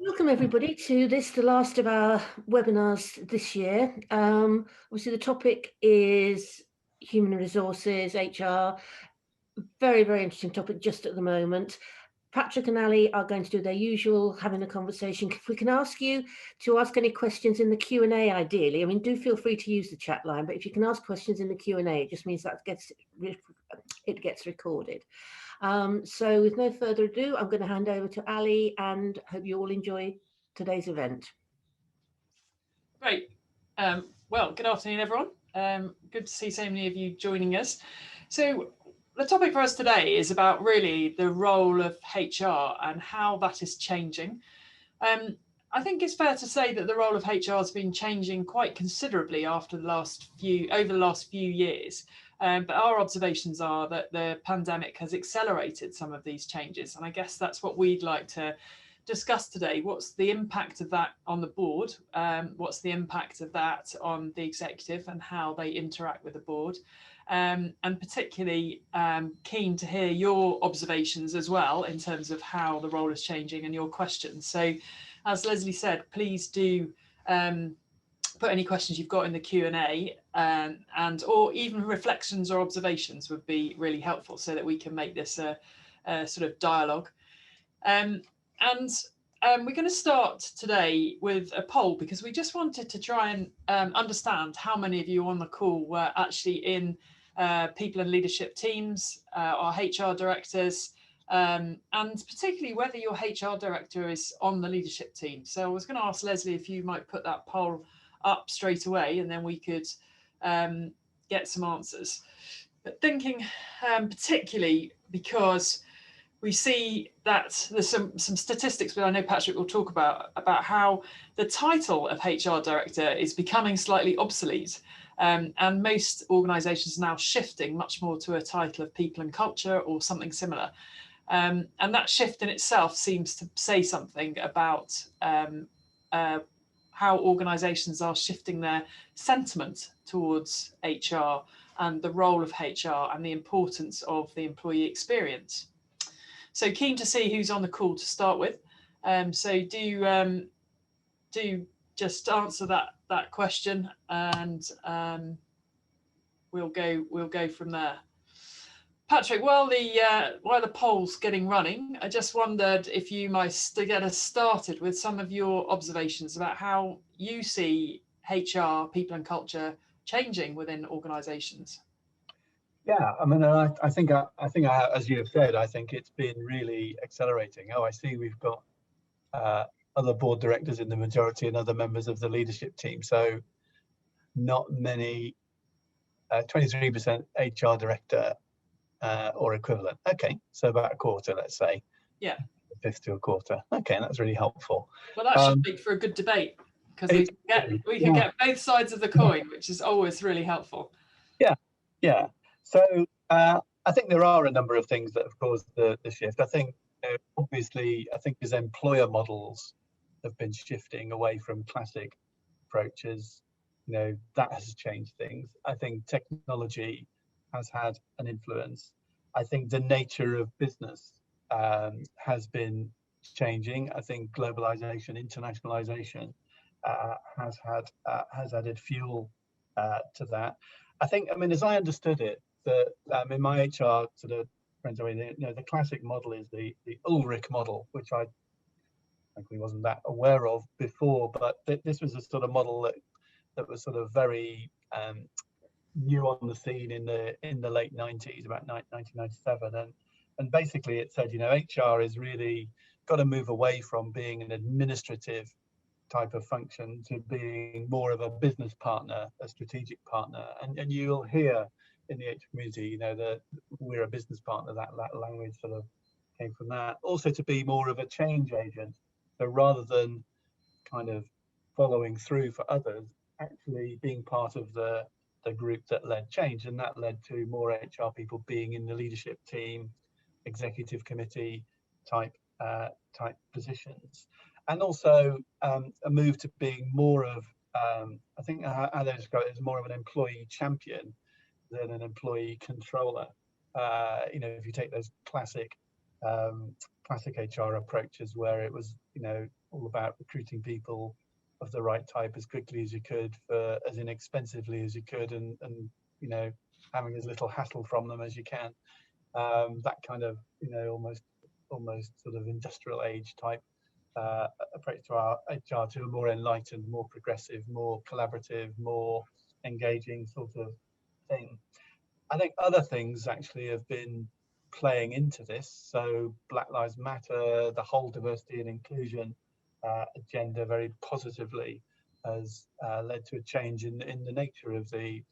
Welcome everybody to this, the last of our webinars this year. Obviously the topic is human resources, HR. Very, very interesting topic just at the moment. Patrick and Ali are going to do their usual, having a conversation. If we can ask you to ask any questions in the Q&A, ideally. I mean, do feel free to use the chat line, but if you can ask questions in the Q&A, it just means that it gets recorded. So with no further ado, I'm going to hand over to Ali and hope you all enjoy today's event. Great. Well, good afternoon, everyone. Good to see so many of you joining us. So the topic for us today is about really the role of HR and how that is changing. I think it's fair to say that the role of HR has been changing quite considerably over the last few years. But our observations are that the pandemic has accelerated some of these changes. And I guess that's what we'd like to discuss today. What's the impact of that on the board? What's the impact of that on the executive and how they interact with the board? And particularly keen to hear your observations as well in terms of how the role is changing and your questions. So as Leslie said, please do put any questions you've got in the Q&A and or even reflections or observations would be really helpful so that we can make this a sort of dialogue. And we're going to start today with a poll because we just wanted to try and understand how many of you on the call were actually in people and leadership teams, our HR directors, and particularly whether your HR director is on the leadership team. So I was going to ask Leslie if you might put that poll up straight away and then we could get some answers. But thinking particularly because we see that there's some statistics that I know Patrick will talk about how the title of HR director is becoming slightly obsolete. And most organisations are now shifting much more to a title of people and culture or something similar. And that shift in itself seems to say something about how organisations are shifting their sentiment towards HR and the role of HR and the importance of the employee experience. So keen to see who's on the call to start with. So do just answer that question, and we'll go from there. Patrick, while the poll's getting running, I just wondered if you might get us started with some of your observations about how you see HR, people and culture changing within organisations. Yeah, I mean, I think, as you have said, I think it's been really accelerating. Oh, I see we've got other board directors in the majority and other members of the leadership team. So not many, 23% HR director or equivalent. Okay, so about a quarter, let's say. Yeah. A fifth to a quarter. Okay, that's really helpful. Well, that should make for a good debate because we can get both sides of the coin, which is always really helpful. Yeah. So I think there are a number of things that have caused the shift. I think obviously, as employer models have been shifting away from classic approaches, that has changed things. I think technology has had an influence. I think the nature of business has been changing. I think globalization, internationalization has added fuel to that. I think, as I understood it, that in my HR sort of friends, the classic model is the Ulrich model, which I frankly wasn't that aware of before, but this was a sort of model that was sort of very new on the scene in the late 90s, about 1997, and basically it said, HR is really got to move away from being an administrative type of function to being more of a business partner, a strategic partner, and you'll hear in the HR community, that we're a business partner. That language sort of came from that. Also, to be more of a change agent, so rather than kind of following through for others, actually being part of the group that led change, and that led to more HR people being in the leadership team, executive committee type positions, and also a move to being more of I think how they describe it as more of an employee champion than an employee controller. If you take those classic HR approaches where it was, all about recruiting people of the right type as quickly as you could for as inexpensively as you could, and you know, having as little hassle from them as you can. That kind of, you know, almost sort of industrial age type approach to our HR, to a more enlightened, more progressive, more collaborative, more engaging sort of thing. I think other things actually have been playing into this. So Black Lives Matter, the whole diversity and inclusion agenda, very positively has led to a change in the nature of the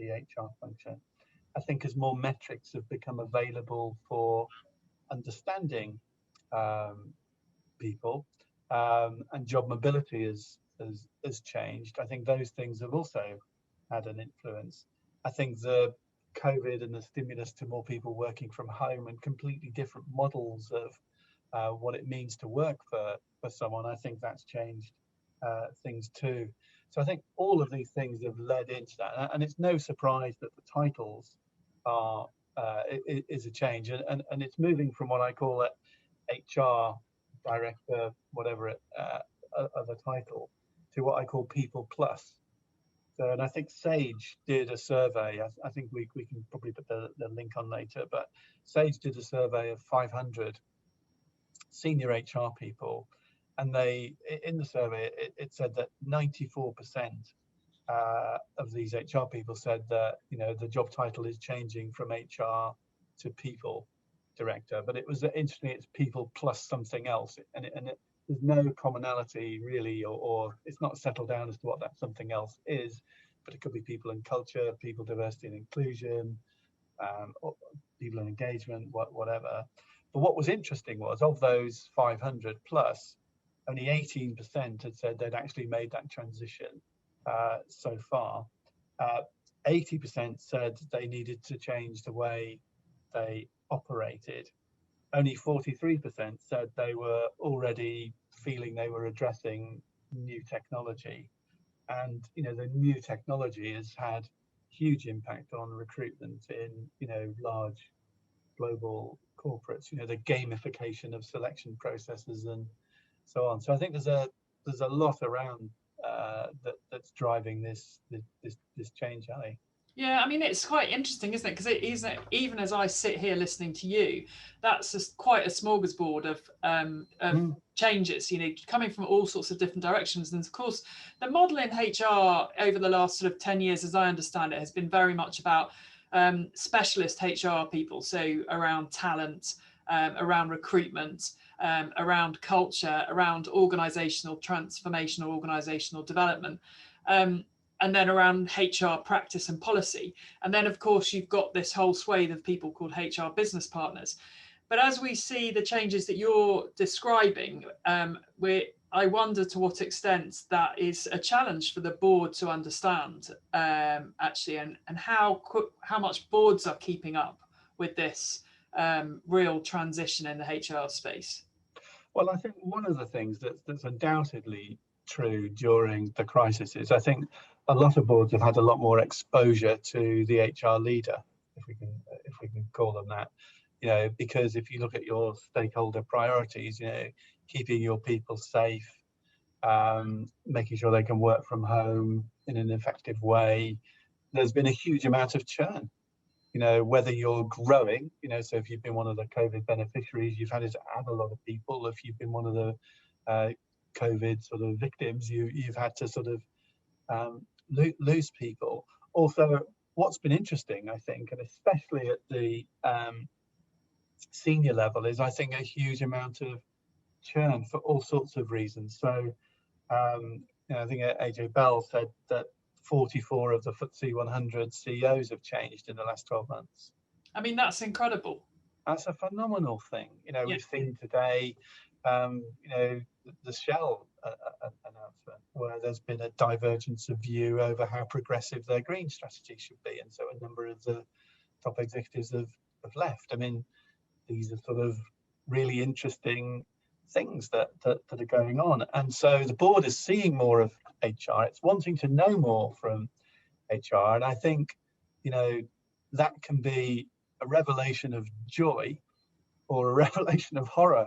HR function. I think as more metrics have become available for understanding people, and job mobility has changed, I think those things have also had an influence. I think the COVID and the stimulus to more people working from home and completely different models of what it means to work for someone, I think that's changed things too. So I think all of these things have led into that, and it's no surprise that the titles are is a change, and it's moving from what I call it HR director, whatever it of a title, to what I call people plus. So, and I think Sage did a survey. I think we can probably put the link on later, but Sage did a survey of 500 senior HR people, and they, in the survey, it said that 94% of these HR people said that, you know, the job title is changing from HR to people director, but it was interesting. It's people plus something else, and there's no commonality really, or it's not settled down as to what that something else is. But it could be people and culture, people, diversity and inclusion, or people and engagement, whatever. But what was interesting was, of those 500 plus, only 18% had said they'd actually made that transition so far. 80% said they needed to change the way they operated. Only 43% said they were already feeling they were addressing new technology. And, you know, the new technology has had huge impact on recruitment in, you know, large global corporates, you know, the gamification of selection processes and so on. So I think there's a lot around that's driving this change, Ali. Yeah, I mean, it's quite interesting, isn't it? Because it is, even as I sit here listening to you, that's just quite a smorgasbord of changes, you know, coming from all sorts of different directions. And of course, the model in HR over the last sort of 10 years, as I understand it, has been very much about specialist HR people. So around talent, around recruitment, around culture, around organizational transformation or organizational development. And then around HR practice and policy. And then, of course, you've got this whole swathe of people called HR business partners. But as we see the changes that you're describing, I wonder to what extent that is a challenge for the board to understand, actually, and how much boards are keeping up with this real transition in the HR space. Well, I think one of the things that's undoubtedly true during the crisis is, I think a lot of boards have had a lot more exposure to the HR leader, if we can call them that, you know, because if you look at your stakeholder priorities, you know, keeping your people safe, making sure they can work from home in an effective way, there's been a huge amount of churn. You know, whether you're growing, you know, so if you've been one of the COVID beneficiaries, you've had to add a lot of people. If you've been one of the COVID sort of victims, you've had to sort of lose people. Also, what's been interesting, I think, and especially at the senior level, is I think a huge amount of churn for all sorts of reasons. So, you know, I think AJ Bell said that 44 of the FTSE 100 CEOs have changed in the last 12 months. I mean, that's incredible. That's a phenomenal thing. You know, yeah. We've seen today, you know, the Shell announcement, where there's been a divergence of view over how progressive their green strategy should be. And so a number of the top executives have left. I mean, these are sort of really interesting things that are going on. And so the board is seeing more of HR. It's wanting to know more from HR. And I think, you know, that can be a revelation of joy or a revelation of horror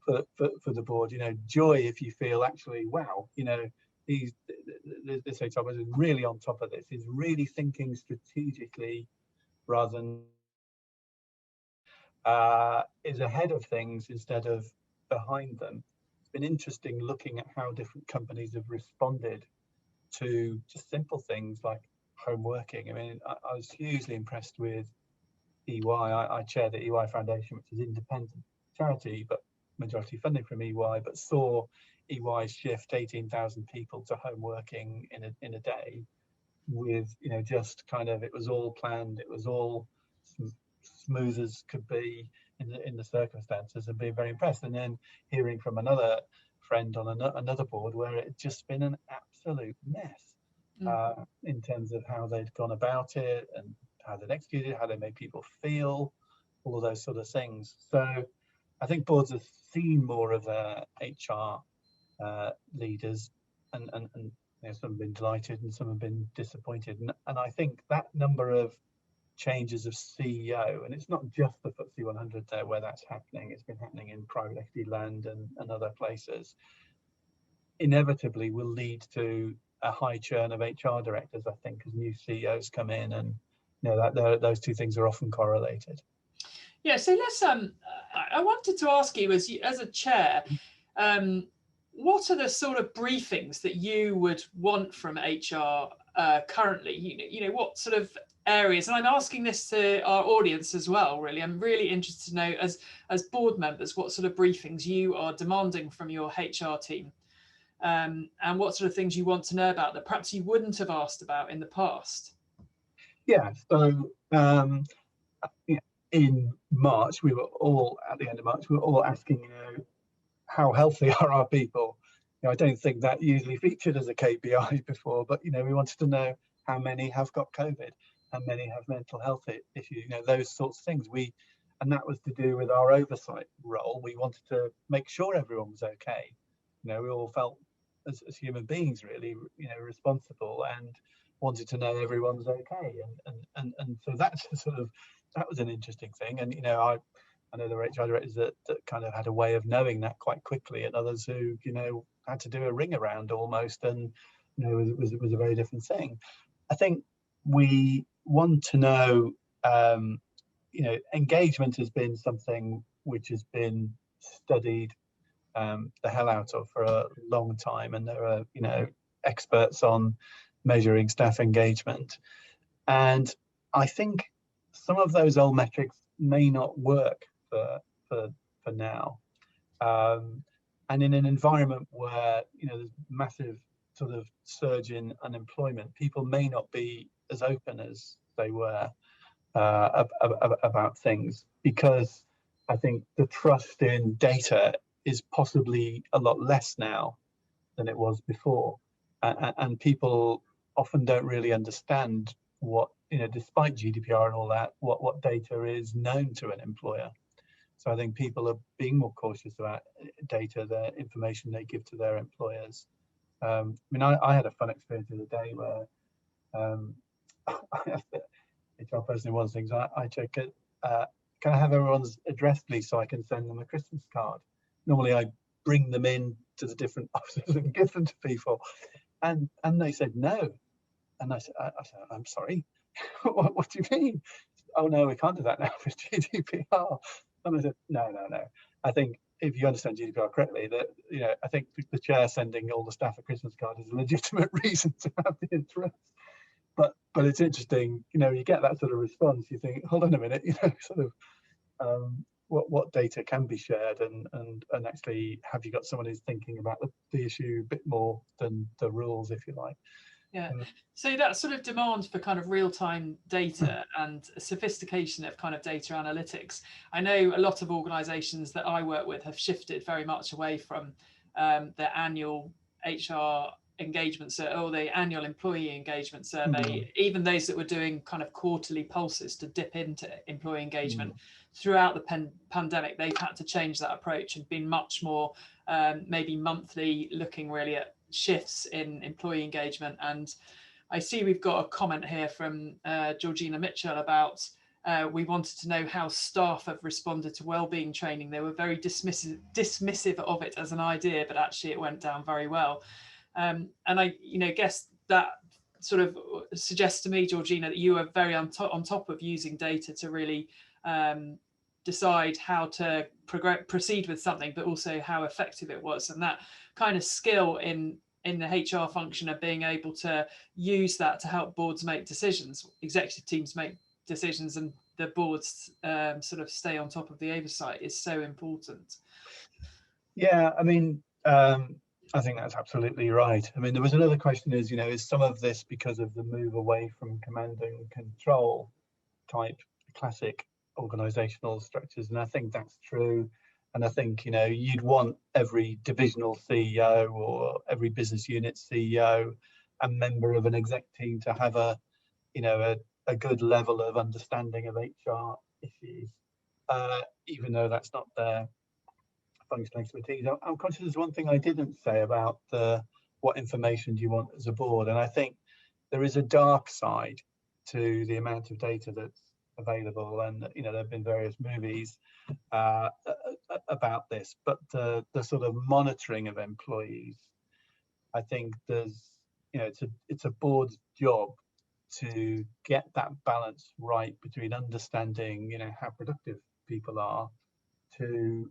for the board. You know, joy if you feel actually, wow, you know, this HR person is really on top of this. He's really thinking strategically rather than is ahead of things instead of behind them. It's been interesting looking at how different companies have responded to just simple things like home working. I mean, I was hugely impressed with EY. I chair the EY Foundation, which is independent charity, but majority funding from EY, but saw EY shift 18,000 people to home working in a day with, you know, just kind of, it was all planned, it was all smooth as could be in the circumstances, and being very impressed. And then hearing from another friend on another board where it had just been an absolute mess in terms of how they'd gone about it and how they'd executed it, how they made people feel, all of those sort of things. So I think boards have seen more of HR leaders, and you know, some have been delighted and some have been disappointed. And I think that number of changes of CEO, and it's not just the FTSE 100 there where that's happening, it's been happening in private equity land and other places, inevitably will lead to a high churn of HR directors, I think, as new CEOs come in, and you know that those two things are often correlated. Yeah, so let's I wanted to ask you, as a chair, what are the sort of briefings that you would want from HR currently? You know, what sort of areas, and I'm asking this to our audience as well, really. I'm really interested to know, as board members, what sort of briefings you are demanding from your HR team, and what sort of things you want to know about that perhaps you wouldn't have asked about in the past. Yeah, so in March, we were all, at the end of March, we were all asking, you know, how healthy are our people? You know, I don't think that usually featured as a KPI before, but, you know, we wanted to know how many have got COVID, how many have mental health issues, you know, those sorts of things. And that was to do with our oversight role. We wanted to make sure everyone was okay. You know, we all felt as human beings really, you know, responsible and wanted to know everyone was okay. And so that's sort of, that was an interesting thing. And, you know, I know there were HR directors that kind of had a way of knowing that quite quickly, and others who, you know, had to do a ring around almost, and, you know, it was a very different thing. I think we want to know, you know, engagement has been something which has been studied the hell out of for a long time, and there are, you know, experts on measuring staff engagement, and I think some of those old metrics may not work for now, and in an environment where, you know, there's massive sort of surge in unemployment, people may not be as open as they were about things, because I think the trust in data is possibly a lot less now than it was before, and people often don't really understand what, you know, despite GDPR and all that, what data is known to an employer. So I think people are being more cautious about data, the information they give to their employers. I mean, I had a fun experience the other day where HR person, one of the things I check it, can I have everyone's address, please, so I can send them a Christmas card? Normally I bring them in to the different offices and give them to people, and they said no. And I said, I'm sorry, what do you mean? Oh no, we can't do that now with GDPR. And I said, no. I think if you understand GDPR correctly, that, you know, I think the chair sending all the staff a Christmas card is a legitimate reason to have the address. But it's interesting, you know, you get that sort of response, you think, hold on a minute, you know, sort of what data can be shared, and actually have you got someone who's thinking about the issue a bit more than the rules, if you like. Yeah, so that sort of demand for kind of real-time data and sophistication of kind of data analytics. I know a lot of organisations that I work with have shifted very much away from their annual HR engagement or the annual employee engagement survey, even those that were doing kind of quarterly pulses to dip into employee engagement. Throughout the pandemic, they've had to change that approach and been much more maybe monthly, looking really at shifts in employee engagement. And I see we've got a comment here from Georgina Mitchell about We wanted to know how staff have responded to wellbeing training. They were very dismissive of it as an idea, but actually it went down very well. And I guess that sort of suggests to me, Georgina, that you are very on top of using data to really decide how to proceed with something, but also how effective it was. And that kind of skill in the HR function of being able to use that to help boards make decisions, executive teams make decisions, and the boards sort of stay on top of the oversight is so important. Yeah, I mean, I think that's absolutely right. I mean, there was another question is some of this because of the move away from command and control type classic organizational structures? And I think that's true. And I think, you'd want every divisional CEO or every business unit CEO and member of an exec team to have a good level of understanding of HR issues, even though that's not their functional expertise. I'm conscious there's one thing I didn't say about what information do you want as a board, and I think there is a dark side to the amount of data that's available, and there have been various movies about this, but the sort of monitoring of employees, I think it's a board's job to get that balance right between understanding how productive people are to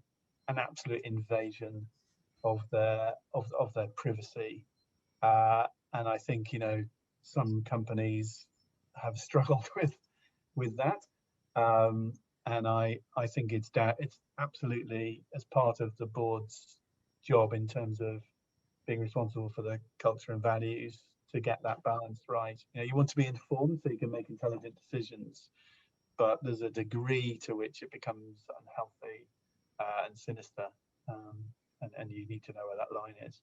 an absolute invasion of their privacy, and I think some companies have struggled with that, and I think it's absolutely as part of the board's job in terms of being responsible for the culture and values to get that balance right. You want to be informed so you can make intelligent decisions, but there's a degree to which it becomes unhealthy and sinister, and you need to know where that line is.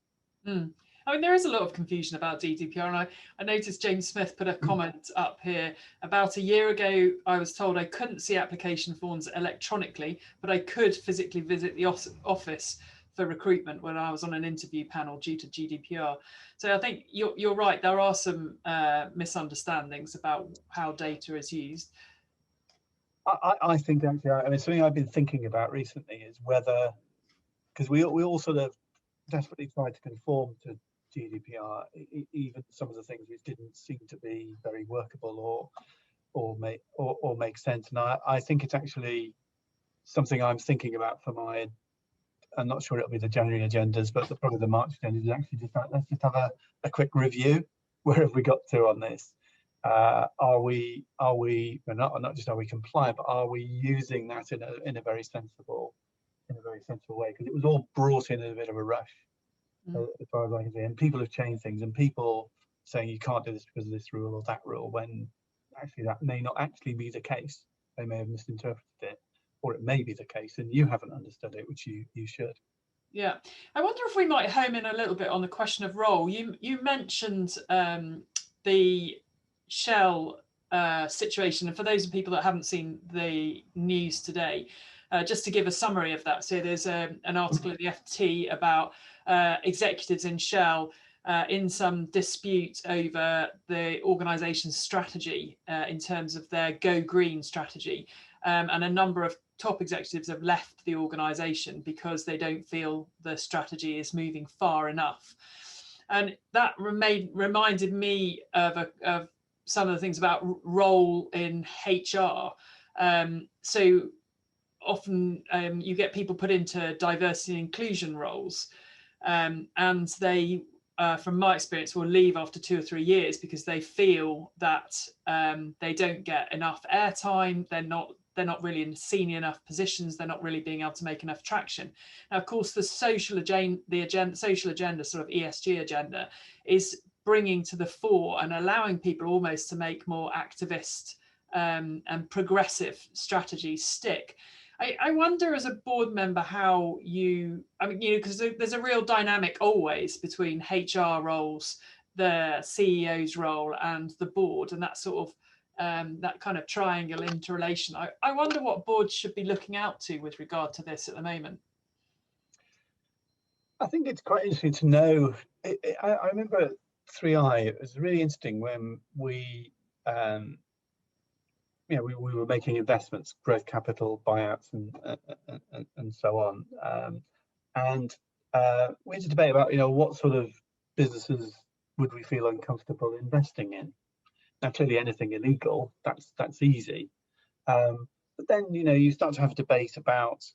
I mean, there is a lot of confusion about GDPR, and I noticed James Smith put a comment up here. About a year ago, I was told I couldn't see application forms electronically, but I could physically visit the office for recruitment when I was on an interview panel due to GDPR. So I think you're right. There are some misunderstandings about how data is used. I think actually, I mean, something I've been thinking about recently is whether, because we all sort of desperately tried to conform to GDPR, even some of the things which didn't seem to be very workable or make sense. And I think it's actually something I'm thinking about for I'm not sure it'll be the January agendas, but probably the March agendas is actually just let's just have a quick review. Where have we got to on this? Are we not just are we compliant, but are we using that in a very sensible way? Because it was all brought in a bit of a rush, as far as I can see. And people have changed things, and people saying you can't do this because of this rule or that rule, when actually that may not actually be the case. They may have misinterpreted it, or it may be the case and you haven't understood it, which you should. Yeah, I wonder if we might home in a little bit on the question of role. You mentioned the Shell situation, and for those people that haven't seen the news today, just to give a summary of that. So there's an article in the FT about executives in Shell in some dispute over the organisation's strategy in terms of their Go Green strategy, and a number of top executives have left the organisation because they don't feel the strategy is moving far enough. And that reminded me of some of the things about role in HR. So often you get people put into diversity and inclusion roles, and they, from my experience, will leave after 2 or 3 years because they feel that they don't get enough airtime. They're not really in senior enough positions. They're not really being able to make enough traction. Now, of course, the social agenda, sort of ESG agenda, is bringing to the fore and allowing people almost to make more activist and progressive strategies stick. I wonder, as a board member, how because there's a real dynamic always between HR roles, the CEO's role, and the board, and that sort of that kind of triangle interrelation. I wonder what boards should be looking out to with regard to this at the moment. I think it's quite interesting to know. I remember at 3i, it was really interesting when we we were making investments, growth capital, buyouts, and so on. And we had a debate about, what sort of businesses would we feel uncomfortable investing in. Now, clearly, anything illegal, that's easy. But then, you start to have a debate about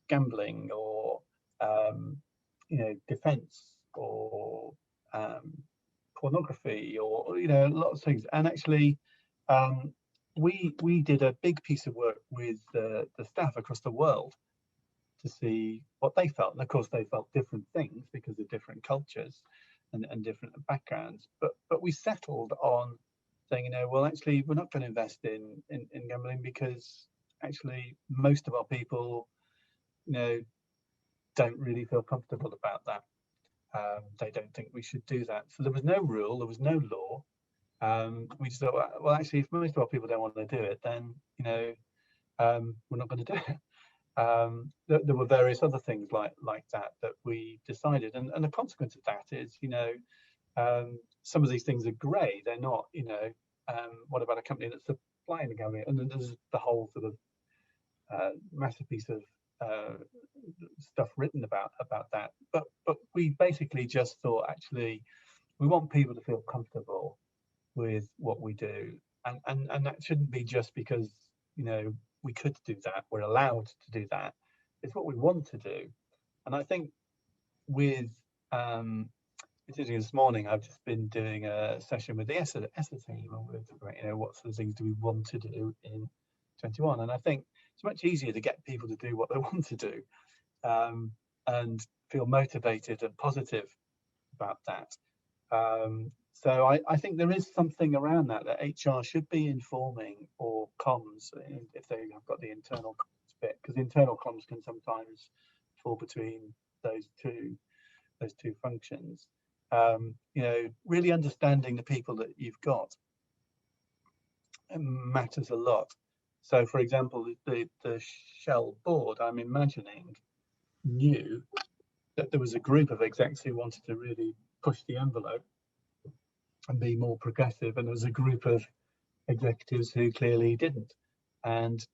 gambling or, defence or pornography or, lots of things. And actually, we did a big piece of work with the staff across the world to see what they felt. And of course, they felt different things because of different cultures and different backgrounds. But we settled on saying, well, actually, we're not going to invest in gambling because actually most of our people, don't really feel comfortable about that. They don't think we should do that. So there was no rule, there was no law. We just thought, well, actually, if most of our people don't want to do it, then we're not going to do it. There were various other things like that we decided, and the consequence of that is, some of these things are grey. They're not, what about a company that's supplying the gambling? And then there's the whole sort of massive piece of stuff written about that. But we basically just thought, actually, we want people to feel comfortable with what we do, and that shouldn't be just because we could do that, we're allowed to do that. It's what we want to do. And I think with this morning, I've just been doing a session with the ESSA team, and we're talking about, what sort of things do we want to do in 21. And I think it's much easier to get people to do what they want to do, and feel motivated and positive about that. So I think there is something around that HR should be informing, or comms, if they have got the internal comms bit, because internal comms can sometimes fall between those two functions. Really understanding the people that you've got matters a lot. So, for example, the Shell board, I'm imagining, knew that there was a group of execs who wanted to really push the envelope and be more progressive, and there was a group of executives who clearly didn't. And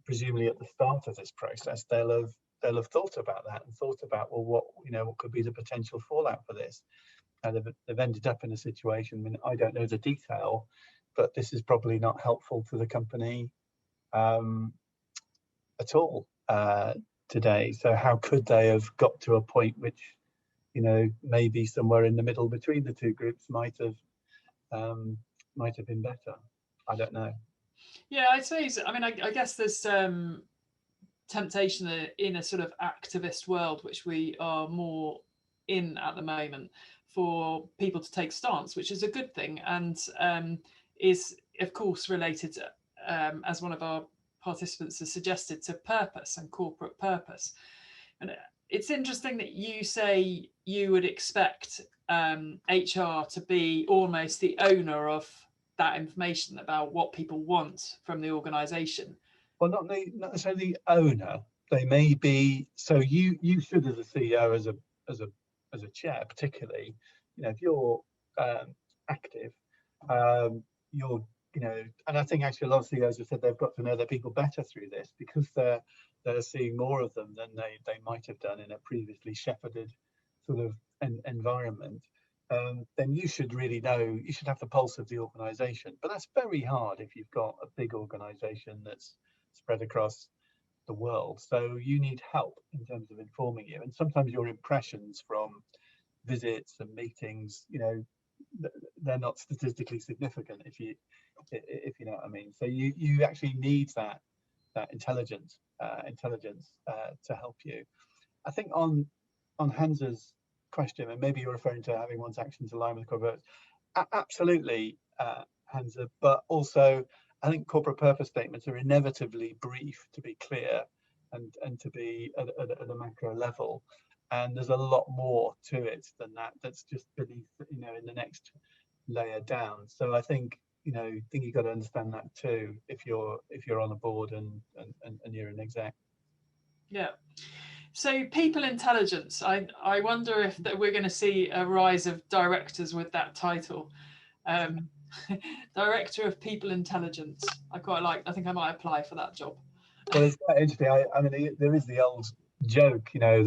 presumably at the start of this process, they'll have thought about that and thought about, well, what could be the potential fallout for this. And they've ended up in a situation. I mean, I don't know the detail, but this is probably not helpful to the company at all today. So how could they have got to a point which, maybe somewhere in the middle between the two groups might have been better? I don't know. Yeah, I'd say so. I mean, I guess there's temptation in a sort of activist world, which we are more in at the moment, for people to take stance, which is a good thing, and is of course related, as one of our participants has suggested, to purpose and corporate purpose. And it's interesting that you say you would expect HR to be almost the owner of that information about what people want from the organisation. Well, not necessarily the owner. They may be. So you should, as a CEO, as a chair, particularly, if you're active, you're, and I think actually a lot of CEOs have said they've got to know their people better through this, because they're seeing more of them than they might have done in a previously shepherded sort of environment. Then you should really know, you should have the pulse of the organisation. But that's very hard if you've got a big organisation that's spread across the world. So you need help in terms of informing you. And sometimes your impressions from visits and meetings, they're not statistically significant, if you know what I mean. So you actually need that intelligence to help you. I think on Hansa's question, and maybe you're referring to having one's actions align with corporate, absolutely, Hansa, but also I think corporate purpose statements are inevitably brief, to be clear, and to be at a macro level. And there's a lot more to it than that. That's just beneath, in the next layer down. So I think, you've got to understand that too, if you're on a board and you're an exec. Yeah. So people intelligence, I wonder if that we're going to see a rise of directors with that title. Director of People Intelligence. I think I might apply for that job. Well, it's quite interesting. I mean, there is the old joke, you know,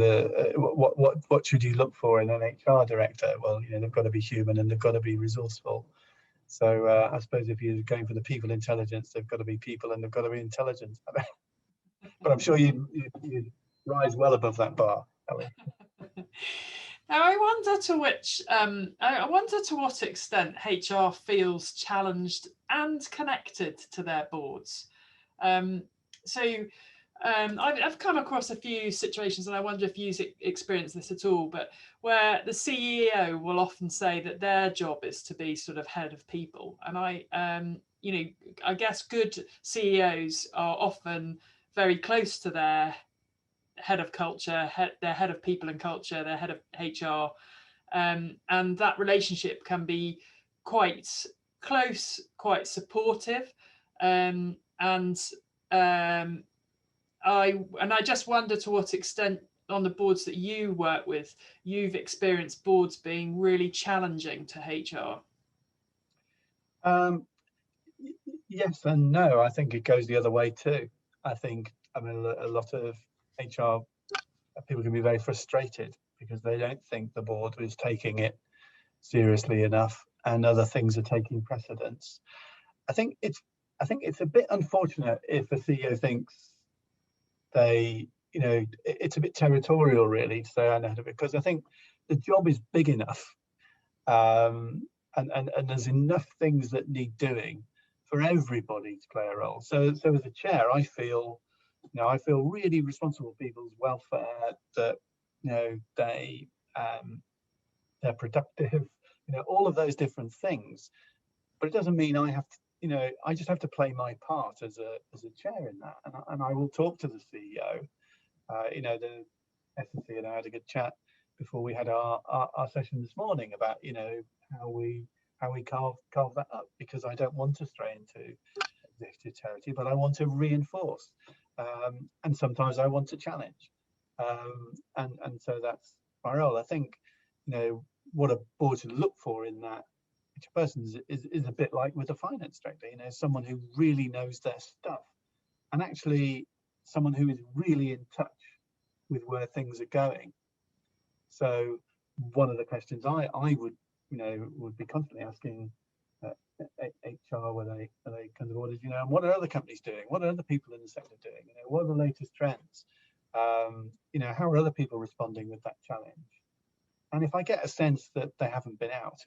what should you look for in an HR director? Well, you know, they've got to be human and they've got to be resourceful. So I suppose if you're going for the people intelligence, they've got to be people and they've got to be intelligent. But I'm sure you rise well above that bar, Ellie. Now, I wonder to what extent HR feels challenged and connected to their boards. I've come across a few situations, and I wonder if you've experienced this at all, but where the CEO will often say that their job is to be sort of head of people. And I guess good CEOs are often very close to their head of culture, their head of people and culture, their head of HR. And that relationship can be quite close, quite supportive. I just wonder to what extent on the boards that you work with, you've experienced boards being really challenging to HR. Yes and no. I think it goes the other way too. I mean, a lot of HR people can be very frustrated because they don't think the board is taking it seriously enough and other things are taking precedence. I think it's a bit unfortunate if a CEO thinks it's a bit territorial really to say I know, because I think the job is big enough, and there's enough things that need doing for everybody to play a role. So as a chair, I feel really responsible for people's welfare, that they're productive, all of those different things. But it doesn't mean I have to, I just have to play my part as a chair in that, and I will talk to the CEO. The S&C and I had a good chat before we had our session this morning about how we carve that up, because I don't want to stray into executive territory, but I want to reinforce, and sometimes I want to challenge, and so that's my role. I think what a board should look for in that person is a bit like with a finance director, someone who really knows their stuff, and actually someone who is really in touch with where things are going. So one of the questions I would be constantly asking HR, where they kind of orders, and what are other companies doing? What are other people in the sector doing? What are the latest trends? How are other people responding with that challenge? And if I get a sense that they haven't been out,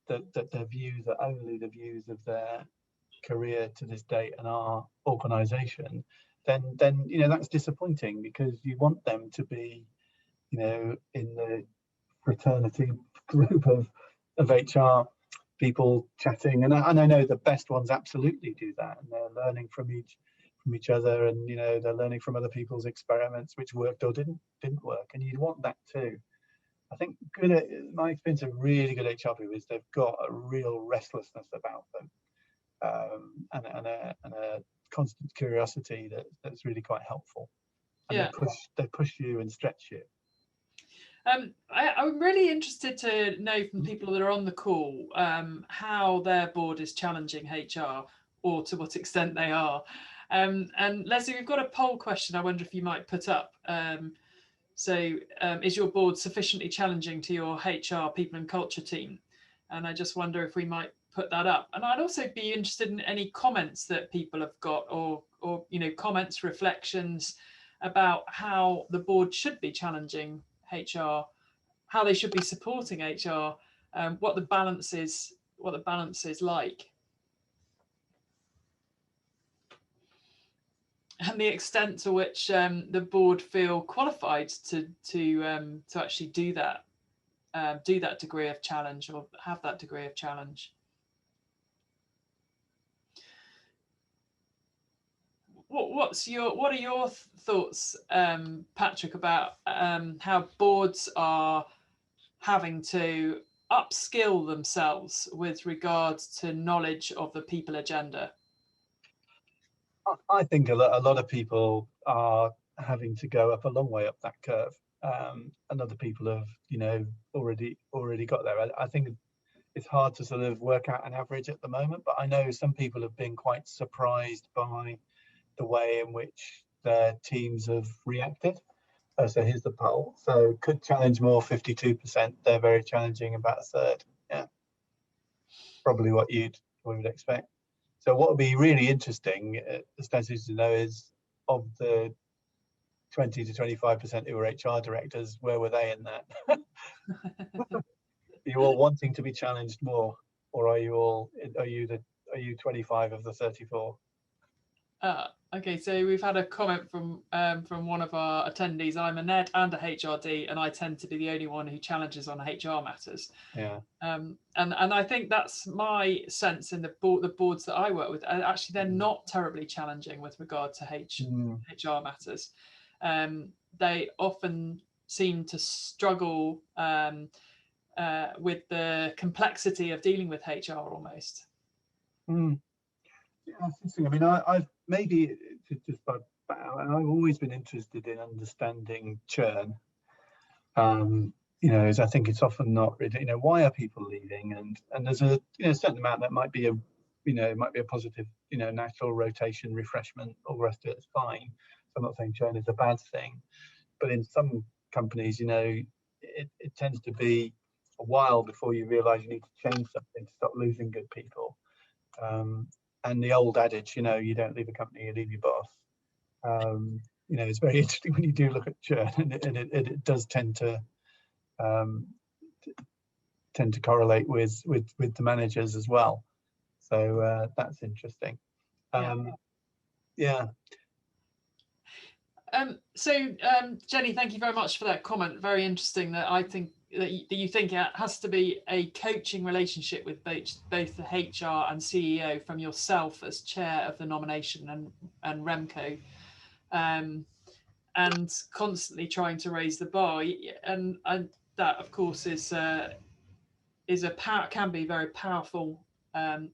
that their views are only the views of their career to this date and our organisation, then that's disappointing, because you want them to be in the fraternity group of HR people chatting, and I know the best ones absolutely do that, and they're learning from each other, and they're learning from other people's experiments which worked or didn't work, and you'd want that too. I think my experience of really good HR people is they've got a real restlessness about them, and a constant curiosity that's really quite helpful, and yeah. they push you and stretch you. I'm really interested to know from people that are on the call how their board is challenging HR, or to what extent they are. And Leslie, we've got a poll question I wonder if you might put up. Is your board sufficiently challenging to your HR, people and culture team? And I just wonder if we might put that up. And I'd also be interested in any comments that people have got, or comments, reflections about how the board should be challenging HR, how they should be supporting HR, what the balance is like, and the extent to which the board feel qualified to actually do that degree of challenge, or have that degree of challenge. What are your thoughts, Patrick, about how boards are having to upskill themselves with regards to knowledge of the people agenda? I think a lot of people are having to go up a long way up that curve, and other people have already got there. I think it's hard to sort of work out an average at the moment, but I know some people have been quite surprised by the way in which their teams have reacted. So here's the poll. So could challenge more, 52%. They're very challenging, about a third. Yeah, probably what we would expect. So what would be really interesting, the statistics to know, is of the 20 to 25% who were HR directors, where were they in that? Are you all wanting to be challenged more, or are you 25 of the 34? Okay, so we've had a comment from one of our attendees. I'm a NED and a HRD, and I tend to be the only one who challenges on HR matters. Yeah. And I think that's my sense in the boards that I work with. Actually, they're not terribly challenging with regard to HR matters. They often seem to struggle with the complexity of dealing with HR almost. Yeah, that's interesting. I mean, I've maybe I've always been interested in understanding churn. As I think it's often not really, why are people leaving, and there's a certain amount that might be a positive, natural rotation, refreshment, all the rest of it's fine. So I'm not saying churn is a bad thing, but in some companies, it tends to be a while before you realise you need to change something to stop losing good people. And the old adage, you don't leave a company, you leave your boss. It's very interesting when you do look at churn, and it does tend to correlate with the managers as well. So that's interesting. Yeah. Jenny, thank you very much for that comment. Very interesting. That I think that you think it has to be a coaching relationship with both the HR and CEO from yourself as chair of the nomination and Remco, and constantly trying to raise the bar. And that, of course, can be very powerful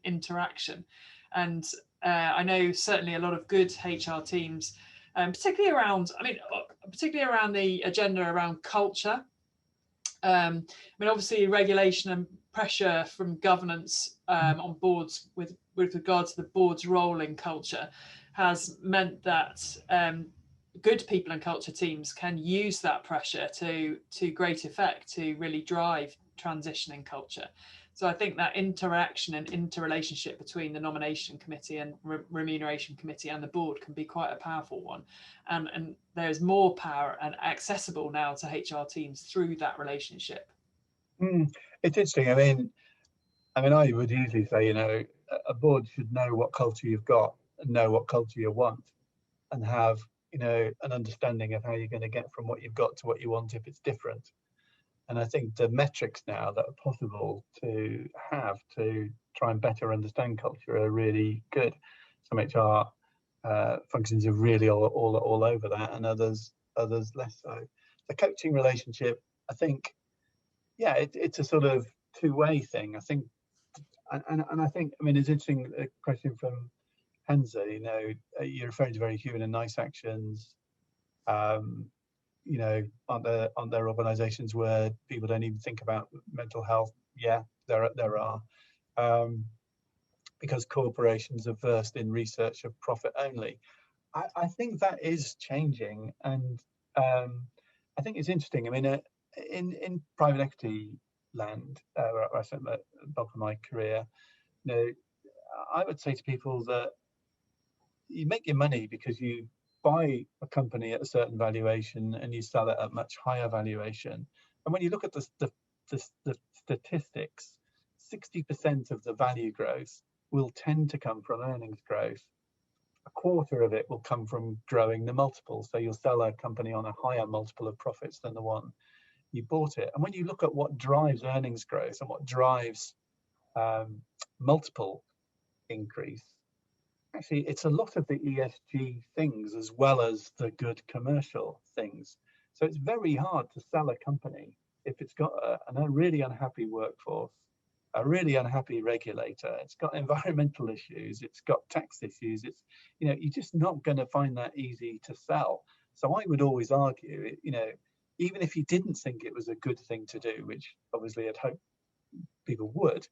interaction. And I know certainly a lot of good HR teams, particularly around the agenda around culture. Obviously regulation and pressure from governance on boards with regard to the board's role in culture has meant that good people and culture teams can use that pressure to great effect to really drive transition in culture. So I think that interaction and interrelationship between the nomination committee and remuneration committee and the board can be quite a powerful one. And there's more power and accessible now to HR teams through that relationship. It's interesting. I mean, I would usually say, a board should know what culture you've got and know what culture you want, and have, an understanding of how you're going to get from what you've got to what you want if it's different. And I think the metrics now that are possible to have to try and better understand culture are really good. Some HR functions are really all over that, and others less so. The coaching relationship, I think, it's a sort of two-way thing. I think, and I think, it's interesting, a question from Hansa, you're referring to very human and nice actions. Aren't there organisations where people don't even think about mental health? Yeah, there are. Because corporations are versed in research of profit only. I think that is changing, and I think it's interesting. In private equity land, where I spent the bulk of my career, I would say to people that you make your money because you buy a company at a certain valuation and you sell it at much higher valuation. And when you look at the statistics, 60% of the value growth will tend to come from earnings growth. A quarter of it will come from growing the multiple. So you'll sell a company on a higher multiple of profits than the one you bought it. And when you look at what drives earnings growth and what drives multiple increase, actually, it's a lot of the ESG things as well as the good commercial things. So it's very hard to sell a company if it's got a really unhappy workforce, a really unhappy regulator, it's got environmental issues, it's got tax issues. It's, you're just not going to find that easy to sell. So I would always argue, even if you didn't think it was a good thing to do, which obviously I'd hope people would,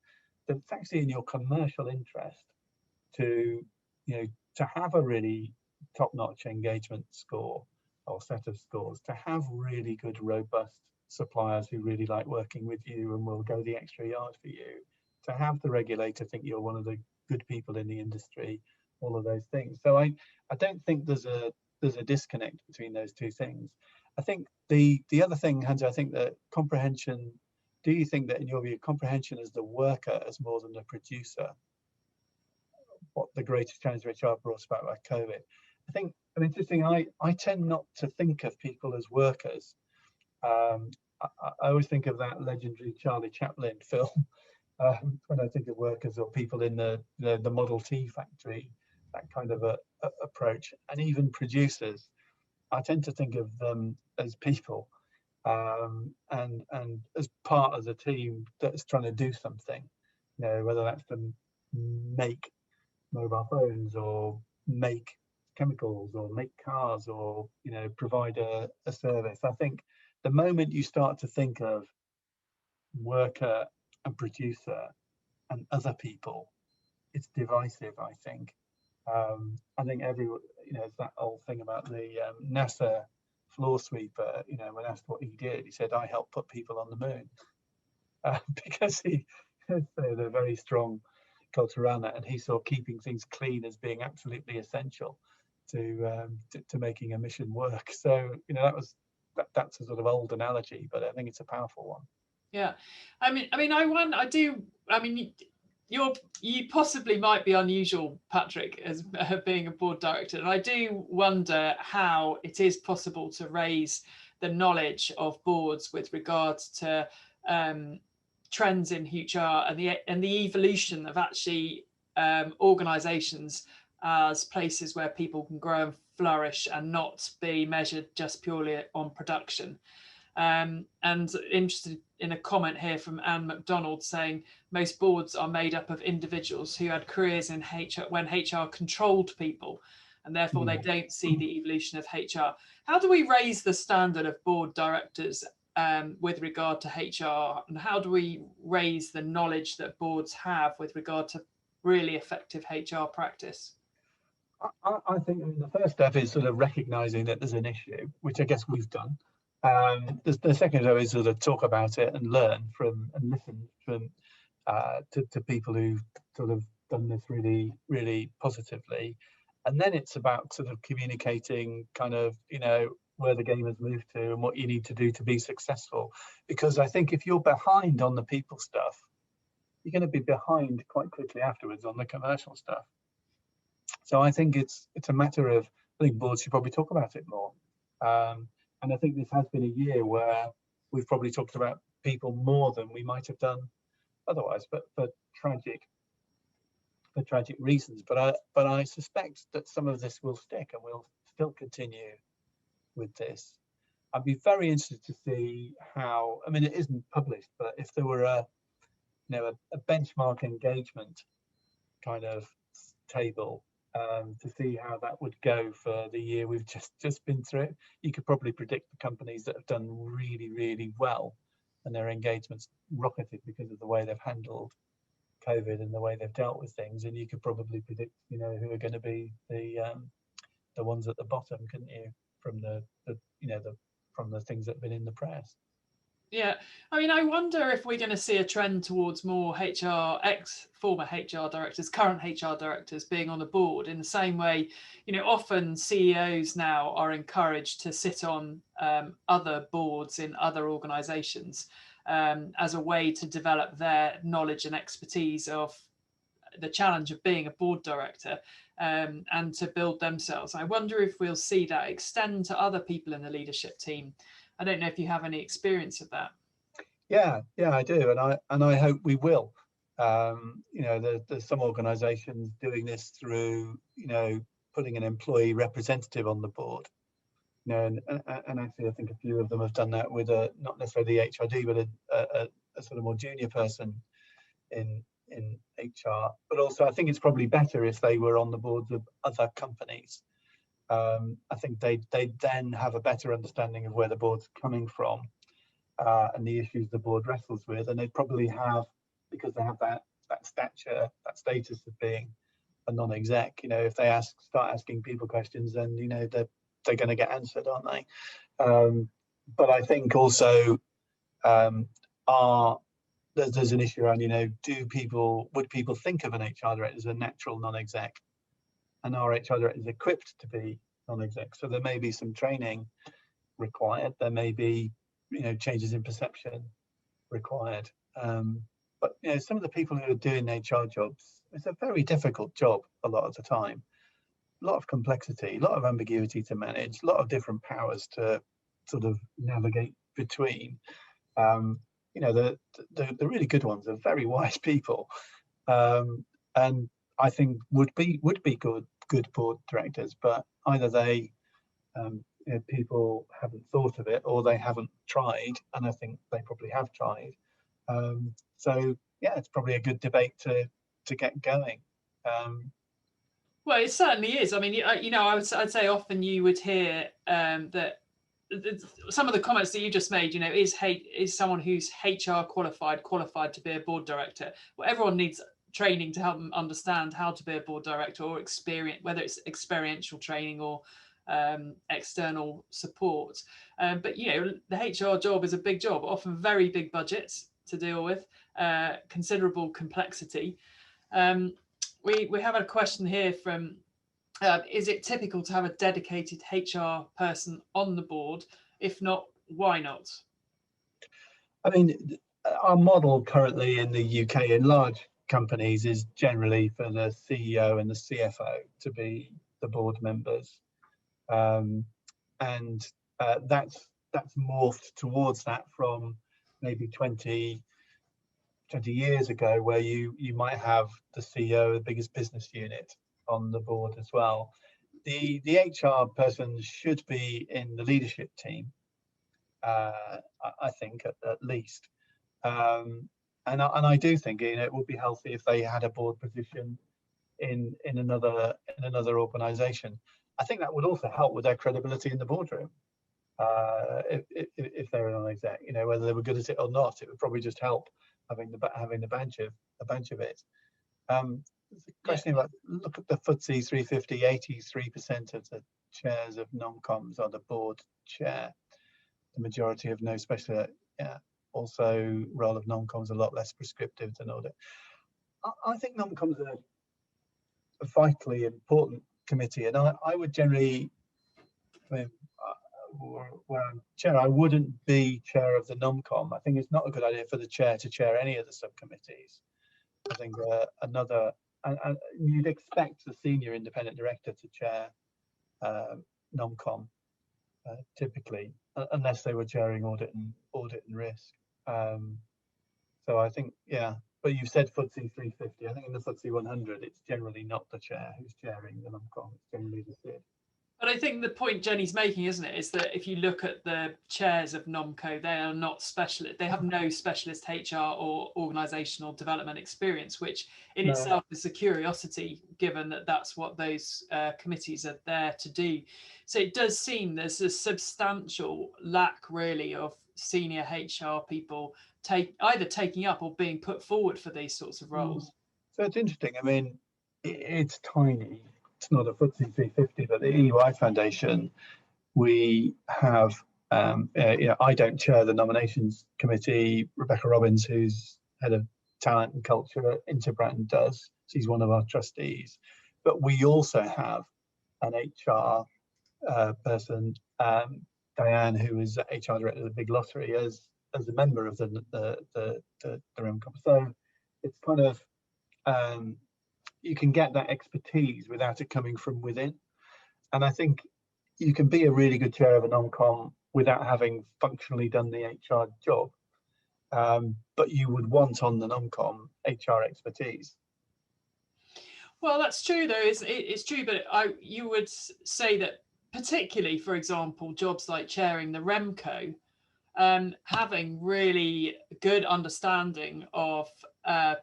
that it's actually in your commercial interest to, to have a really top-notch engagement score or set of scores, to have really good, robust suppliers who really like working with you and will go the extra yard for you, to have the regulator think you're one of the good people in the industry, all of those things. So I don't think there's a disconnect between those two things. I think the other thing, Hans, I think that comprehension, do you think that in your view, comprehension as the worker as more than the producer, what the greatest challenge which are brought about by COVID? I think, interesting, I tend not to think of people as workers. I always think of that legendary Charlie Chaplin film when I think of workers or people in the Model T factory, that kind of a approach, and even producers. I tend to think of them as people, and as part of the team that's trying to do something, whether that's to make mobile phones or make chemicals or make cars or provide a service. I think the moment you start to think of worker and producer and other people, it's divisive. I think everyone, it's that old thing about the NASA floor sweeper. When asked what he did, he said, "I helped put people on the moon," because there's a very strong culture around that, and he saw keeping things clean as being absolutely essential to making a mission work. So that's a sort of old analogy, but I think it's a powerful one. Yeah, you possibly might be unusual, Patrick, as being a board director, and I do wonder how it is possible to raise the knowledge of boards with regards to trends in HR and the evolution of actually organisations as places where people can grow and flourish and not be measured just purely on production. And interested in a comment here from Anne MacDonald saying most boards are made up of individuals who had careers in HR when HR controlled people, and therefore they don't see the evolution of HR. How do we raise the standard of board directors with regard to HR, and how do we raise the knowledge that boards have with regard to really effective HR practice? I think the first step is sort of recognising that there's an issue, which I guess we've done. The second step is sort of talk about it and learn from and listen from to people who've sort of done this really, really positively. And then it's about sort of communicating kind of, where the game has moved to and what you need to do to be successful. Because I think if you're behind on the people stuff, you're going to be behind quite quickly afterwards on the commercial stuff. So I think it's a matter of, I think boards should probably talk about it more. And I think this has been a year where we've probably talked about people more than we might have done otherwise, but for tragic reasons. But I suspect that some of this will stick and we'll still continue with this. I'd be very interested to see how, it isn't published, but if there were a benchmark engagement kind of table, to see how that would go for the year we've just been through. You could probably predict the companies that have done really, really well and their engagements rocketed because of the way they've handled COVID and the way they've dealt with things. And you could probably predict, who are going to be the ones at the bottom, couldn't you? From from the things that have been in the press. Yeah, I wonder if we're going to see a trend towards more former HR directors, current HR directors being on the board in the same way, often CEOs now are encouraged to sit on other boards in other organisations as a way to develop their knowledge and expertise of the challenge of being a board director and to build themselves. I wonder if we'll see that extend to other people in the leadership team. I don't know if you have any experience of that. Yeah, I do, and I hope we will. There's some organisations doing this through, putting an employee representative on the board. And actually, I think a few of them have done that with not necessarily the HRD, but a sort of more junior person in HR. But also, I think it's probably better if they were on the boards of other companies. I think they then have a better understanding of where the board's coming from. and the issues the board wrestles with, and they probably have, because they have that stature, that status of being a non-exec. You know, if they start asking people questions, then you know they're going to get answered, aren't they? But I think also there's an issue around, you know, would people think of an HR director as a natural non-exec, and are HR directors equipped to be non-exec? So there may be some training required. There may be, you know, changes in perception required. But you know, some of the people who are doing HR jobs, it's a very difficult job a lot of the time. A lot of complexity, a lot of ambiguity to manage, a lot of different powers to sort of navigate between. You know, the really good ones are very wise people, and I think would be good board directors, but either they you know, people haven't thought of it, or they haven't tried, and I think they probably have tried. So yeah, it's probably a good debate to get going. Well, it certainly is. I mean, you know, I'd say often you would hear that some of the comments that you just made, you know, is someone who's HR qualified to be a board director. Well, everyone needs training to help them understand how to be a board director, or experience, whether it's experiential training or external support. But you know, the HR job is a big job, often very big budgets to deal with, considerable complexity. We have a question here from, is it typical to have a dedicated HR person on the board? If not, why not? I mean, our model currently in the UK in large companies is generally for the CEO and the CFO to be the board members. And that's morphed towards that from maybe 20 years ago, where you might have the CEO of the biggest business unit on the board as well. The HR person should be in the leadership team, I think at least. And I do think, you know, it would be healthy if they had a board position in another organisation. I think that would also help with their credibility in the boardroom. If they're a non-exec, you know, whether they were good at it or not, it would probably just help having a bunch of it. There's a question about, look at the FTSE 350, 83% of the chairs of non-coms are the board chair. The majority of no special. Also, role of non-coms a lot less prescriptive than audit. I think non-coms are a vitally important committee, and I would generally, I mean, where I'm chair, I wouldn't be chair of the non-com. I think it's not a good idea for the chair to chair any of the subcommittees. I think and you'd expect the senior independent director to chair non-com typically, unless they were chairing audit and risk. So I think, yeah, but you said FTSE 350. I think in the FTSE 100, it's generally not the chair who's chairing the non-com. It's generally the SID. But I think the point Jenny's making, isn't it, is that if you look at the chairs of NOMCO, they are not specialist. They have no specialist HR or organisational development experience, which in itself is a curiosity, given that that's what those committees are there to do. So it does seem there's a substantial lack, really, of senior HR people either taking up or being put forward for these sorts of roles. So it's interesting. I mean, it's tiny. It's not a FTSE 350, but the EY Foundation, we have, you know, I don't chair the nominations committee. Rebecca Robbins, who's head of talent and culture at Interbratton, does. She's one of our trustees. But we also have an HR person, Diane, who is HR director of the Big Lottery, as a member of the REMCOM. So it's kind of, you can get that expertise without it coming from within. And I think you can be a really good chair of a non-com without having functionally done the HR job. But you would want on the non-com HR expertise. Well, that's true, though. It's true, but you would say that particularly, for example, jobs like chairing the REMCO, having really good understanding of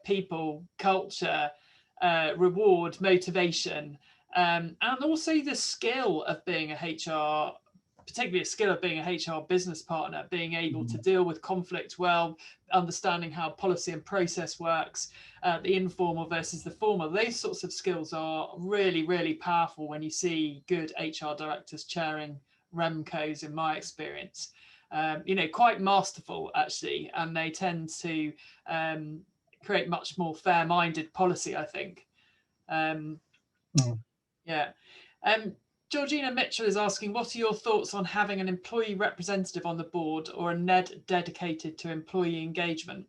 people, culture, reward, motivation, and also the skill of being a HR particularly a skill of being a HR business partner, being able to deal with conflict well, understanding how policy and process works, the informal versus the formal. Those sorts of skills are really, really powerful when you see good HR directors chairing REMCOs, in my experience. Quite masterful, actually, and they tend to create much more fair-minded policy, I think. Yeah. Georgina Mitchell is asking, what are your thoughts on having an employee representative on the board or a NED dedicated to employee engagement?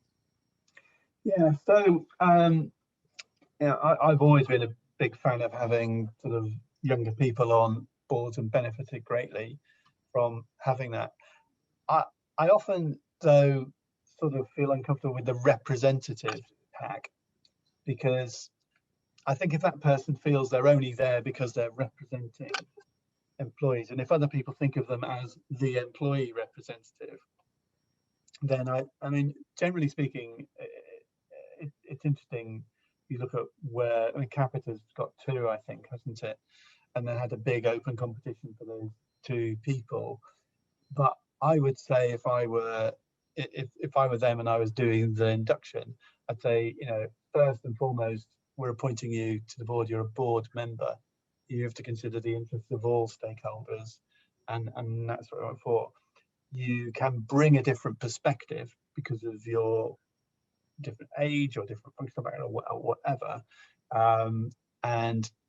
Yeah, so I've always been a big fan of having sort of younger people on boards and benefited greatly from having that. I often, though, sort of feel uncomfortable with the representative tag, because I think if that person feels they're only there because they're representing employees, and if other people think of them as the employee representative, then I mean, generally speaking, it's interesting. You look at where, I mean, Capita's got 2, I think, hasn't it? And they had a big open competition for those 2 people. But I would say if I were them and I was doing the induction, I'd say, first and foremost, we're appointing you to the board. You're a board member. You have to consider the interests of all stakeholders, and that's what I'm for. You can bring a different perspective because of your different age or different functional background or whatever.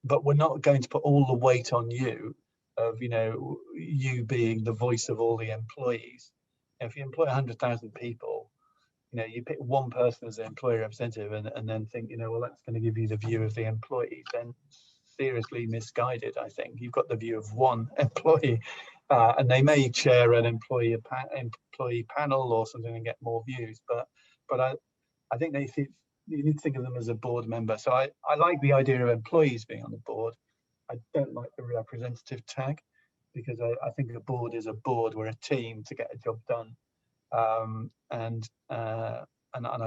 But we're not going to put all the weight on you of you being the voice of all the employees. If you employ 100,000 people, you pick one person as the employee representative and then think, well, that's going to give you the view of the employees, then seriously misguided. I think you've got the view of one employee, and they may chair an employee panel or something and get more views, but I think you need to think of them as a board member. So I like the idea of employees being on the board. I don't like the representative tag, because I think a board is a board. We're a team to get a job done, and I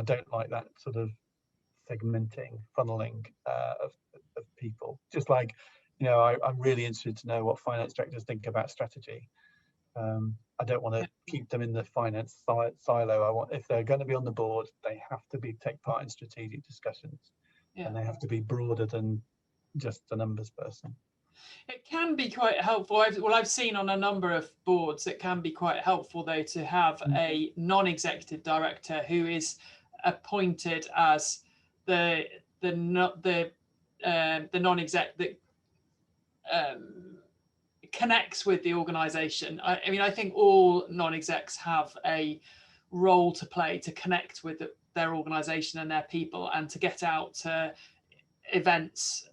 don't like that sort of segmenting, funneling of people. Just like, I'm really interested to know what finance directors think about strategy. I don't want to keep them in the finance silo. If they're going to be on the board, they have to take part in strategic discussions, and they have to be broader than just a numbers person. It can be quite helpful. I've seen on a number of boards, it can be quite helpful though to have a non-executive director who is appointed as the non-exec that connects with the organisation. I mean, I think all non-execs have a role to play to connect with their organisation and their people, and to get out to events,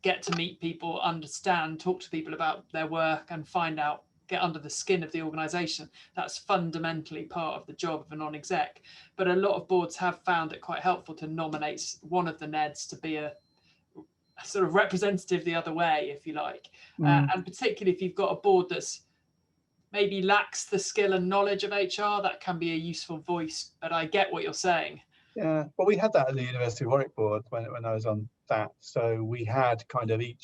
get to meet people, understand, talk to people about their work, and get under the skin of the organisation. That's fundamentally part of the job of a non-exec. But a lot of boards have found it quite helpful to nominate one of the NEDs to be a sort of representative the other way, if you like. And particularly if you've got a board that's maybe lacks the skill and knowledge of HR, that can be a useful voice. But I get what you're saying. Yeah, well, we had that at the University of Warwick board when I was on that. So we had kind of it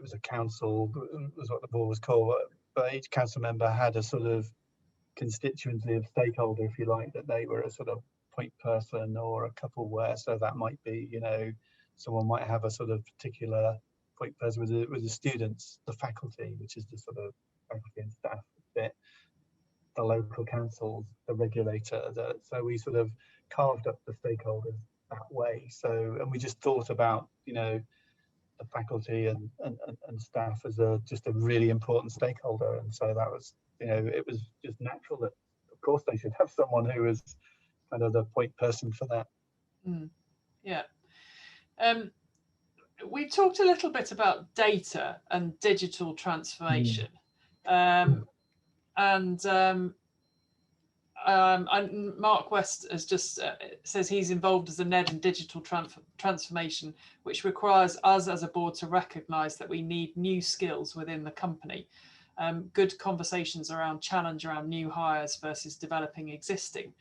was a council, was what the board was called, but each council member had a sort of constituency of stakeholder, if you like, that they were a sort of point person or a couple where. So that might be, someone might have a sort of particular point person with the students, the faculty, which is the sort of faculty and staff bit, the local councils, the regulator. So we sort of carved up the stakeholders that way. So, and we just thought about, the faculty and staff as just a really important stakeholder. And so that was, it was just natural that, of course, they should have someone who was kind of the point person for that. Yeah. We talked a little bit about data and digital transformation. And Mark West has just says he's involved as a NED in digital transformation, which requires us as a board to recognise that we need new skills within the company. Good conversations around challenge around new hires versus developing existing.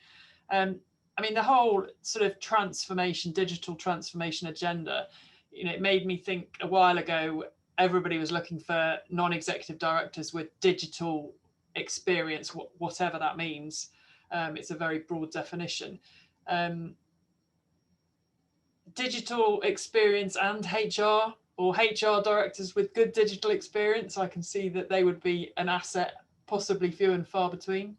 I mean, the whole sort of digital transformation agenda, it made me think a while ago, everybody was looking for non-executive directors with digital experience, whatever that means. It's a very broad definition. Digital experience and HR, or HR directors with good digital experience, I can see that they would be an asset, possibly few and far between.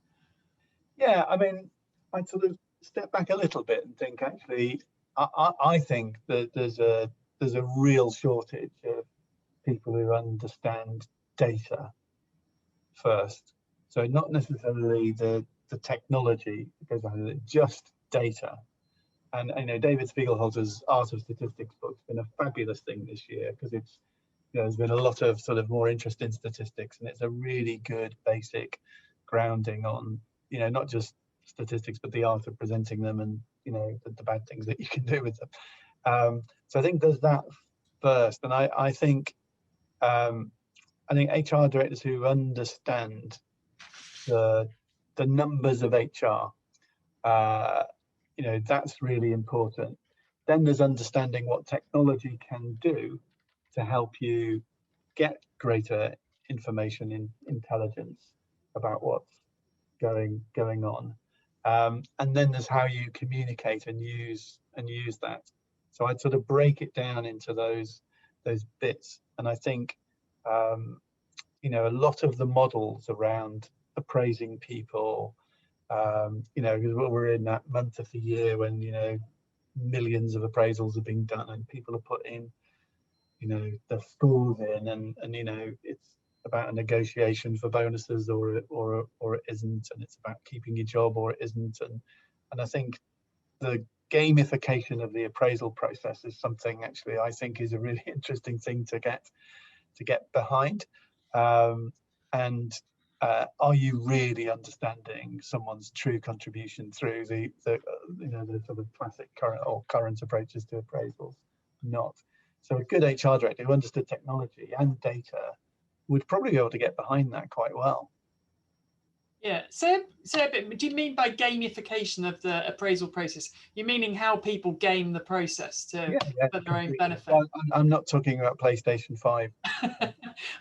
Yeah, I mean, I sort of step back a little bit and think, actually, I think that there's a real shortage of people who understand data first. So not necessarily the technology, because just data. And I know David Spiegelhalter's Art of Statistics book's been a fabulous thing this year, because it's, there's been a lot of sort of more interest in statistics, and it's a really good basic grounding on, not just statistics, but the art of presenting them, and the bad things that you can do with them. So I think there's that first, and I think HR directors who understand the numbers of HR, that's really important. Then there's understanding what technology can do to help you get greater information in intelligence about what's going on. And then there's how you communicate and use that. So I'd sort of break it down into those bits. And I think a lot of the models around appraising people, because we're in that month of the year when millions of appraisals are being done, and people are putting the scores in, and it's about a negotiation for bonuses, or it isn't, and it's about keeping your job or it isn't, and I think the gamification of the appraisal process is something, actually, I think is a really interesting thing to get behind. And are you really understanding someone's true contribution through the sort of classic current approaches to appraisals? Not. So a good HR director who understood technology and data would probably be able to get behind that quite well. Yeah, say a bit. Do you mean by gamification of the appraisal process? You meaning how people game the process for their own benefit? I'm not talking about PlayStation 5.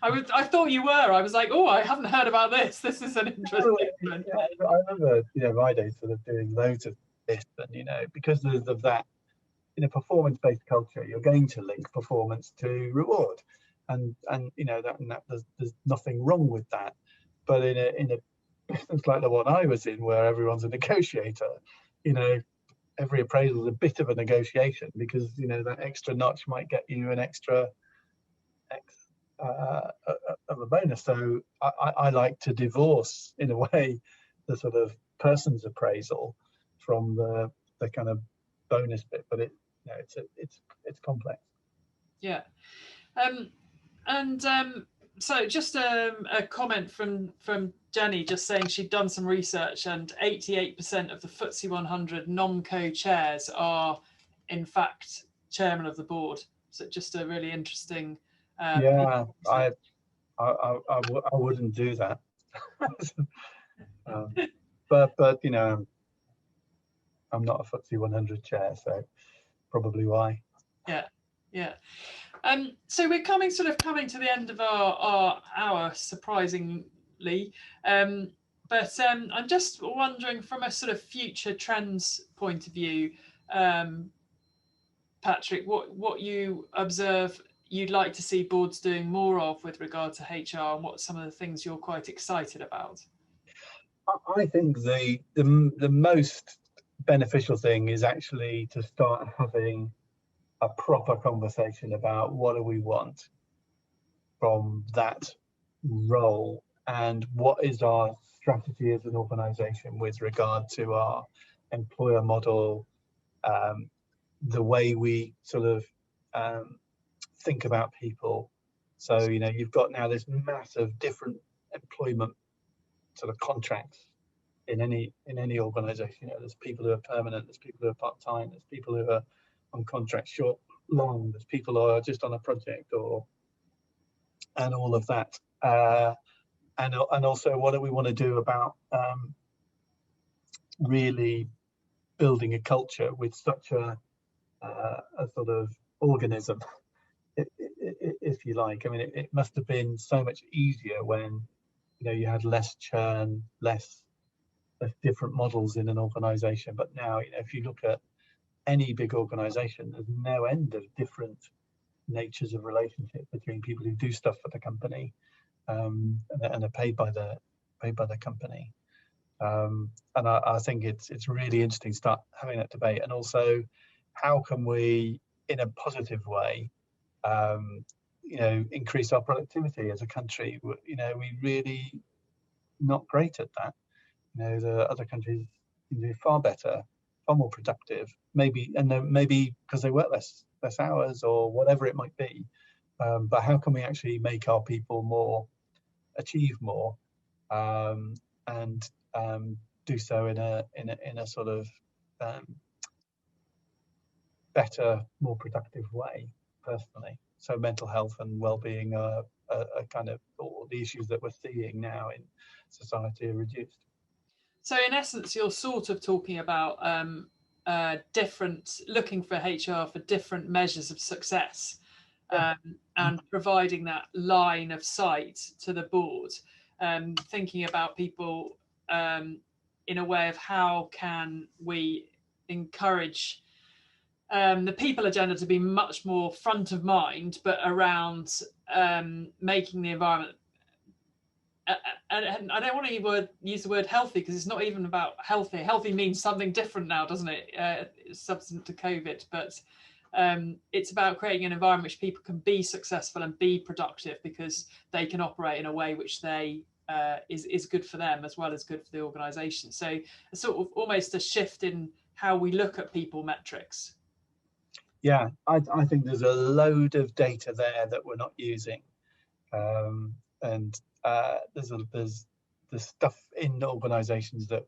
I thought you were. I was like, oh, I haven't heard about this. This is an interesting one. Yeah, I remember, my days sort of doing loads of this, and because of that, in a performance-based culture, you're going to link performance to reward, and there's nothing wrong with that. But in a business like the one I was in, where everyone's a negotiator, every appraisal is a bit of a negotiation, because that extra notch might get you an extra of a bonus. So I like to divorce, in a way, the sort of person's appraisal from the kind of bonus bit, but it's complex. Yeah. So just a comment from Jenny, just saying she'd done some research, and 88% of the FTSE 100 non-co chairs are in fact chairman of the board. So just a really interesting. I wouldn't do that. But I'm not a FTSE 100 chair, so probably why. Yeah. So we're coming to the end of our hour, surprisingly. But I'm just wondering, from a sort of future trends point of view, Patrick, what you observe you'd like to see boards doing more of with regard to HR, and what some of the things you're quite excited about? I think the most beneficial thing is actually to start having a proper conversation about what do we want from that role, and what is our strategy as an organization with regard to our employer model, the way we sort of think about people. So you've got now this mass of different employment sort of contracts in any organization. There's people who are permanent, there's people who are part-time, there's people who are on contract short, long, there's people who are just on a project, and all of that, and also what do we want to do about really building a culture with such a sort of organism, if if you like. I mean, it must have been so much easier when, you know, you had less churn, less different models in an organization. But now, you know, if you look at any big organization, there's no end of different natures of relationship between people who do stuff for the company, and are paid by the company. And I think it's really interesting to start having that debate. And also, how can we, in a positive way, you know, increase our productivity as a country? You know, we really not great at that. You know, the other countries can do far better, far more productive. Maybe, and then maybe because they work less hours or whatever it might be. But how can we actually make our people achieve more, and do so in a sort of better, more productive way, personally. So mental health and well-being are kind of all the issues that we're seeing now in society are reduced. So in essence, you're sort of talking about looking for HR for different measures of success, and providing that line of sight to the board, thinking about people in a way of how can we encourage the people agenda to be much more front of mind, but around making the environment. And I don't want to use the word healthy, because it's not even about healthy. Healthy means something different now, doesn't it? Subsequent to COVID, but it's about creating an environment which people can be successful and be productive, because they can operate in a way which they is good for them as well as good for the organisation. So a sort of almost a shift in how we look at people metrics. Yeah, I think there's a load of data there that we're not using, and there's stuff in organisations that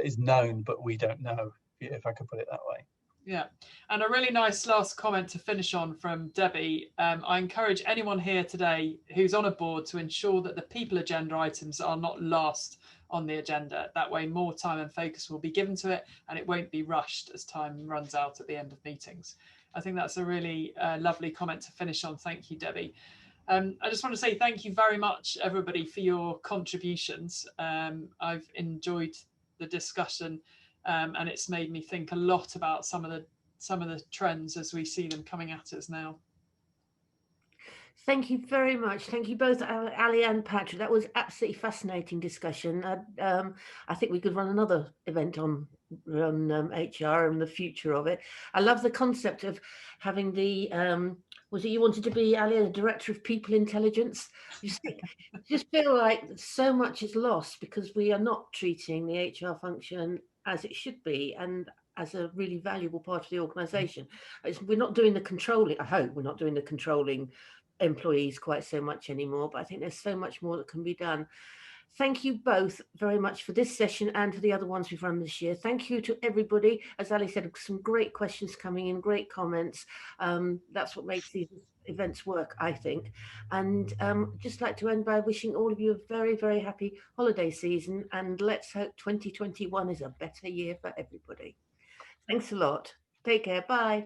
is known but we don't know, if I could put it that way. Yeah, and a really nice last comment to finish on from Debbie. I encourage anyone here today who's on a board to ensure that the people agenda items are not last on the agenda. That way more time and focus will be given to it, and it won't be rushed as time runs out at the end of meetings. I think that's a really lovely comment to finish on. Thank you, Debbie. I just want to say thank you very much, everybody, for your contributions. I've enjoyed the discussion, and it's made me think a lot about some of the trends as we see them coming at us now. Thank you very much. Thank you both, Ali and Patrick. That was absolutely fascinating discussion. I think we could run another event on HR and the future of it. I love the concept of having the, was it you wanted to be, Ali, the Director of People Intelligence? Just feel like so much is lost because we are not treating the HR function as it should be, and as a really valuable part of the organisation. We're not doing the controlling. I hope we're not doing the controlling employees quite so much anymore, but I think there's so much more that can be done. Thank you both very much for this session and for the other ones we've run this year. Thank you to everybody. As Ali said, some great questions coming in, great comments. That's what makes these events work, I think. And just like to end by wishing all of you a very, very happy holiday season, and let's hope 2021 is a better year for everybody. Thanks a lot. Take care. Bye.